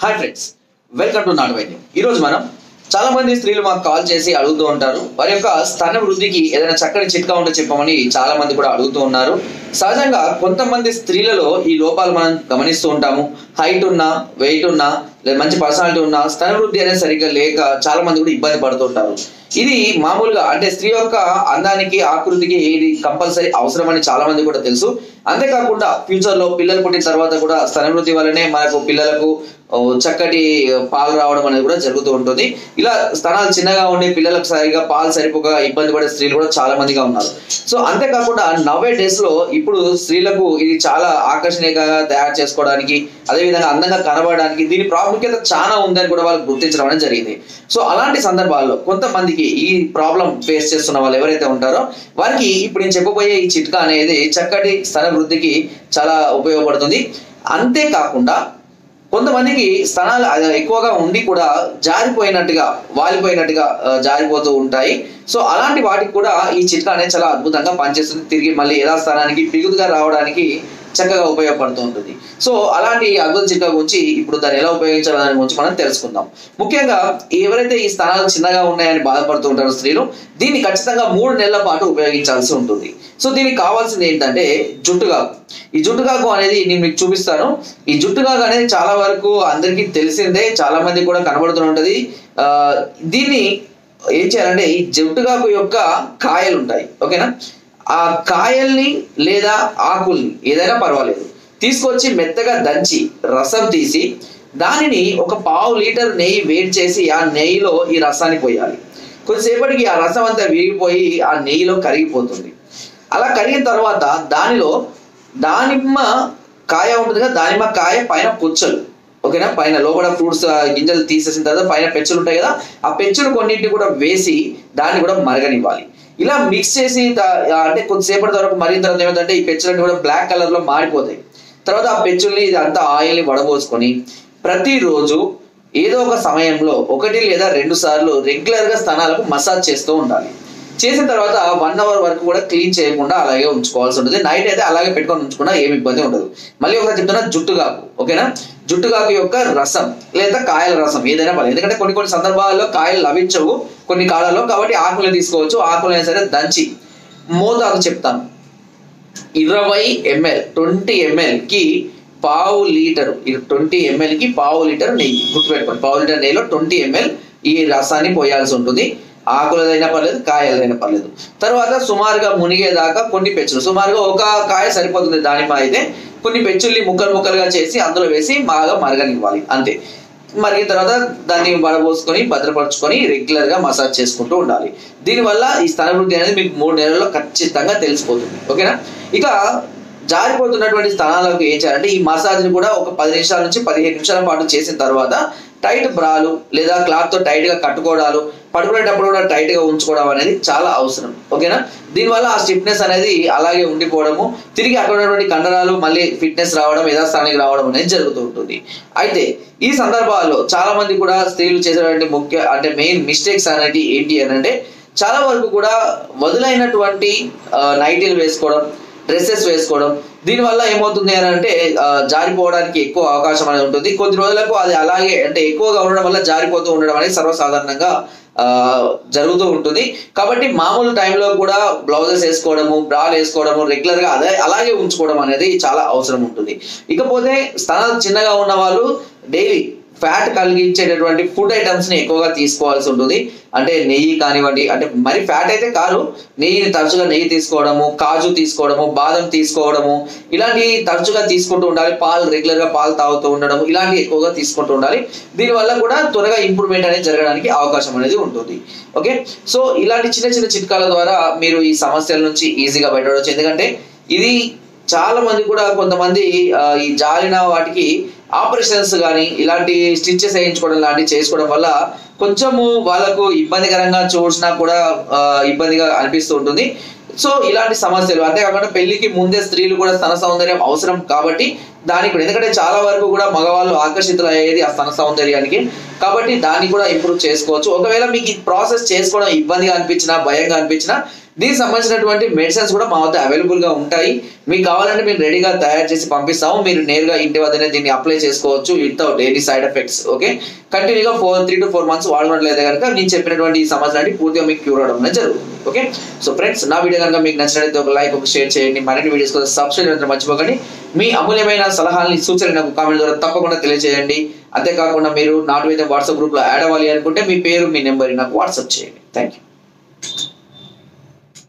Hi friends, welcome to నాటు వైద్యం. ఈరోజు మనం చాలా మంది స్త్రీలు మాకు కాల్ చేసి అడుగుతూ ఉంటారు, వారి యొక్క స్తన వృద్ధికి ఏదైనా చక్కని చిట్కా ఉంటే చెప్పమని చాలా మంది కూడా అడుగుతూ ఉన్నారు. సహజంగా కొంతమంది స్త్రీలలో ఈ లోపాలు మనం గమనిస్తూ ఉంటాము. హైట్ ఉన్నా, వెయిట్ ఉన్నా, లేదా మంచి పర్సనాలిటీ ఉన్నా స్తన వృద్ధి అనేది సరిగ్గా లేక చాలా మంది కూడా ఇబ్బంది పడుతుంటారు. ఇది మామూలుగా అంటే స్త్రీ యొక్క అందానికి, ఆకృతికి ఇది కంపల్సరీ అవసరం అని చాలా మంది కూడా తెలుసు. అంతేకాకుండా ఫ్యూచర్ లో పిల్లలు పుట్టిన తర్వాత కూడా స్తన వృద్ధి వల్లనే మనకు పిల్లలకు చక్కటి పాలు రావడం అనేది కూడా జరుగుతూ ఉంటుంది. ఇలా స్తనాలు చిన్నగా ఉండి పిల్లలకు సరిగా పాలు సరిపోక ఇబ్బంది పడే స్త్రీలు కూడా చాలా మందిగా ఉన్నారు. సో అంతేకాకుండా నవ్వే డేస్ లో ఇప్పుడు స్త్రీలకు ఇది చాలా ఆకర్షణీయంగా తయారు చేసుకోవడానికి, అదేవిధంగా అందంగా కనబడడానికి దీని ప్రాముఖ్యత చాలా ఉందని కూడా వాళ్ళు గుర్తించడం అనేది జరిగింది. సో అలాంటి సందర్భాల్లో కొంతమందికి ఈ ప్రాబ్లం ఫేస్ చేస్తున్న వాళ్ళు ఎవరైతే ఉంటారో వారికి ఇప్పుడు నేను చెప్పబోయే ఈ చిట్కా అనేది చక్కటి స్తన వృద్ధికి చాలా ఉపయోగపడుతుంది. అంతేకాకుండా కొంతమందికి స్తనాలు ఎక్కువగా ఉండి కూడా జారిపోయినట్టుగా, వాలిపోయినట్టుగా జారిపోతూ ఉంటాయి. సో అలాంటి వాటికి కూడా ఈ చిట్కా అనేది చాలా అద్భుతంగా పనిచేస్తుంది. తిరిగి మళ్ళీ యథాస్థానానికి బిగుతుగా రావడానికి చక్కగా ఉపయోగపడుతూ ఉంటుంది. సో అలాంటి అద్భుత చిట్కా గురించి ఇప్పుడు దాన్ని ఎలా ఉపయోగించాలనే గురించి మనం తెలుసుకుందాం. ముఖ్యంగా ఎవరైతే ఈ స్థానాలు చిన్నగా ఉన్నాయని బాధపడుతూ ఉంటారో స్త్రీలు, దీన్ని ఖచ్చితంగా 3 నెలల పాటు ఉపయోగించాల్సి ఉంటుంది. సో దీనికి కావాల్సింది ఏంటంటే జుట్టుగాకు. ఈ జుట్టుగాకు అనేది నేను మీకు చూపిస్తాను. ఈ జుట్టుగాకు అనేది చాలా వరకు అందరికీ తెలిసిందే, చాలా మంది కూడా కనబడుతూ ఉంటది. దీన్ని ఏం చేయాలంటే ఈ జుట్టుగాకు యొక్క కాయలు ఉంటాయి, ఓకేనా, ఆ కాయల్ని లేదా ఆకుల్ని ఏదైనా పర్వాలేదు తీసుకొచ్చి మెత్తగా దంచి రసం తీసి దానిని ఒక 1/2 లీటర్ నెయ్యి వేడి చేసి ఆ నెయ్యిలో ఈ రసాన్ని పోయాలి. కొద్దిసేపటికి ఆ రసం అంతా విరిగిపోయి ఆ నెయ్యిలో కరిగిపోతుంది. అలా కరిగిన తర్వాత దానిలో దానిమ్మ కాయ ఉంటుంది కదా, దానిమ్మ కాయ పైన పుచ్చలు, ఓకేనా, పైన లోపల ఫ్రూట్స్ గింజలు తీసేసిన తర్వాత పైన పెచ్చులు ఉంటాయి కదా, ఆ పెచ్చులు కొన్నింటిని కూడా వేసి దాన్ని కూడా మరగనివ్వాలి. ఇలా మిక్స్ చేసి అంటే కొద్దిసేపటి వరకు మరిగిన తర్వాత ఏమిటంటే ఈ పెచ్చులన్నీ కూడా బ్లాక్ కలర్ లో మారిపోతాయి. తర్వాత ఆ పెచ్చుల్ని ఇదంతా ఆయిల్ని వడబోసుకొని ప్రతిరోజు ఏదో ఒక సమయంలో 1 లేదా 2 సార్లు రెగ్యులర్ గా స్తనాలకు మసాజ్ చేస్తూ ఉండాలి. చేసిన తర్వాత 1 అవర్ వరకు కూడా క్లీన్ చేయకుండా అలాగే ఉంచుకోవాల్సి ఉంటుంది. నైట్ అయితే అలాగే పెట్టుకొని ఉంచుకున్నా ఏమి ఇబ్బంది ఉండదు. మళ్ళీ ఒకసారి చెప్తున్నా, జుట్టుగాకు, ఓకేనా, జుట్టుగాకు యొక్క రసం లేదా కాయల రసం ఏదైనా పర్లేదు. ఎందుకంటే కొన్ని సందర్భాల్లో కాయలు లభించవు కొన్ని కాలాల్లో, కాబట్టి ఆకులు తీసుకోవచ్చు. ఆకులైనా సరే దంచి మోతాదు చెప్తాను. 20 ml 20 ml కి 1/2 లీటర్, 20 ml కి 1/2 లీటర్ నెయ్యి, గుర్తుపెట్టుకోండి. 1/2 లీటర్ నెయ్యిలో 20 ml ఈ రసాన్ని పోయాల్సి ఉంటుంది. ఆకులదైనా పర్లేదు, కాయలదైనా పర్లేదు. తర్వాత సుమారుగా మునిగేదాకా కొన్ని పెచ్చులు, సుమారుగా ఒక కాయ సరిపోతుంది దానిమ్మ అయితే, కొన్ని పెచ్చుల్ని ముక్కలుగా చేసి అందులో వేసి బాగా మరగనివ్వాలి. అంతే. మరిగిన తర్వాత దాన్ని వడబోసుకొని భద్రపరుచుకొని రెగ్యులర్ గా మసాజ్ చేసుకుంటూ ఉండాలి. దీనివల్ల ఈ స్తన వృద్ధి అనేది మీకు 3 నెలల్లో ఖచ్చితంగా తెలిసిపోతుంది, ఓకేనా. ఇక జారిపోతున్నటువంటి స్థానాలకు ఏం చేయాలంటే ఈ మసాజ్ ని కూడా ఒక 10 నిమిషాల నుంచి 15 నిమిషాల పాటు చేసిన తర్వాత టైట్ బ్రాలు లేదా క్లాత్ తో టైట్ గా కట్టుకోవడాలు, పడుకునేటప్పుడు కూడా టైట్ గా ఉంచుకోవడం అనేది చాలా అవసరం, ఓకేనా. దీనివల్ల ఆ స్టిఫ్నెస్ అనేది అలాగే ఉండిపోవడము, తిరిగి అక్కడ ఉన్నటువంటి కండరాలు మళ్ళీ ఫిట్నెస్ రావడం, యథాస్థానానికి రావడం అనేది జరుగుతూ ఉంటుంది. అయితే ఈ సందర్భాల్లో చాలా మంది కూడా స్త్రీలు చేసేటువంటి మెయిన్ మిస్టేక్స్ అనేది ఏంటి అని అంటే, చాలా వరకు కూడా వదులైనటువంటి నైటీలు వేసుకోవడం, డ్రెస్సెస్ వేసుకోవడం. దీనివల్ల ఏమవుతుంది అని అంటే జారిపోవడానికి ఎక్కువ అవకాశం అనేది ఉంటుంది. కొద్ది రోజులకు అది అలాగే అంటే ఎక్కువగా ఉండడం వల్ల జారిపోతూ ఉండడం అనేది సర్వసాధారణంగా జరుగుతూ ఉంటుంది. కాబట్టి మామూలు టైంలో కూడా బ్లౌజెస్ వేసుకోవడము, బ్రాలు వేసుకోవడము, రెగ్యులర్ గా అలాగే ఉంచుకోవడం అనేది చాలా అవసరం ఉంటుంది. ఇకపోతే స్తనాలు చిన్నగా ఉన్న వాళ్ళు డైలీ ఫ్యాట్ కలిగించేటటువంటి ఫుడ్ ఐటమ్స్ ని ఎక్కువగా తీసుకోవాల్సి ఉంటుంది. అంటే నెయ్యి కానివ్వండి, అంటే మరి ఫ్యాట్ అయితే కాదు, నెయ్యిని తరచుగా నెయ్యి తీసుకోవడము, కాజు తీసుకోవడము, బాదం తీసుకోవడము, ఇలాంటి తరచుగా తీసుకుంటూ ఉండాలి. పాలు రెగ్యులర్ గా పాలు తాగుతూ ఉండడం, ఇలాంటివి ఎక్కువగా తీసుకుంటూ ఉండాలి. దీనివల్ల కూడా త్వరగా ఇంప్రూవ్మెంట్ అనేది జరగడానికి అవకాశం అనేది ఉంటుంది, ఓకే. సో ఇలాంటి చిన్న చిట్కాల ద్వారా మీరు ఈ సమస్యల నుంచి ఈజీగా బయటపడవచ్చు. ఎందుకంటే ఇది చాలా మంది కూడా కొంతమంది ఈ జారిన వాటికి ఆపరేషన్స్ కానీ ఇలాంటి స్టిచెస్ వేయించుకోవడం లాంటివి చేసుకోవడం వల్ల కొంచెము వాళ్ళకు ఇబ్బందికరంగా చూసినా కూడా ఇబ్బందిగా అనిపిస్తూ ఉంటుంది. సో ఇలాంటి సమస్యలు, అంతేకాకుండా పెళ్లికి ముందే స్త్రీలు కూడా స్తన సౌందర్యం అవసరం కాబట్టి దానికి కూడా, ఎందుకంటే చాలా వరకు కూడా మగవాళ్ళు ఆకర్షితులు అయ్యేది ఆ స్తన సౌందర్యానికి, కాబట్టి దాన్ని కూడా ఇంప్రూవ్ చేసుకోవచ్చు. ఒకవేళ మీకు ఈ ప్రాసెస్ చేసుకోవడం ఇబ్బందిగా అనిపించినా, భయంగా అనిపించినా దీనికి సంబంధించినటువంటి మెడిసిన్స్ కూడా మా వద్ద అవైలబుల్ గా ఉంటాయి. మీకు కావాలంటే మేము రెడీగా తయారు చేసి పంపిస్తాము. మీరు నేరుగా ఇంటి వద్దనే దీన్ని అప్లై చేసుకోవచ్చు without any side effects. Okay, కంటిన్యూగా 3 to 4 months వాడుకున్నట్లయితే కనుక నేను చెప్పినటువంటి ఈ సమస్యలు పూర్తిగా మీకు క్యూర్ అవడం జరుగుతుంది. ఓకే, సో ఫ్రెండ్స్, నా వీడియో కనుక మీకు నచ్చినట్లయితే ఒక లైక్, ఒక షేర్ చేయండి. మరిన్ని వీడియోస్ కోసం సబ్స్క్రైబ్ చేయడం మర్చిపోకండి. మీ అమూల్యమైన సలహాలని, సూచనలు నాకు కామెంట్ ద్వారా తప్పకుండా తెలియజేయండి. అంతేకాకుండా మీరు నాటు వైద్యం వాట్సాప్ గ్రూప్ లో యాడ్ అవ్వాలి అనుకుంటే మీ పేరు, మీ నెంబర్ నాకు వాట్సాప్ చేయండి. Thank you.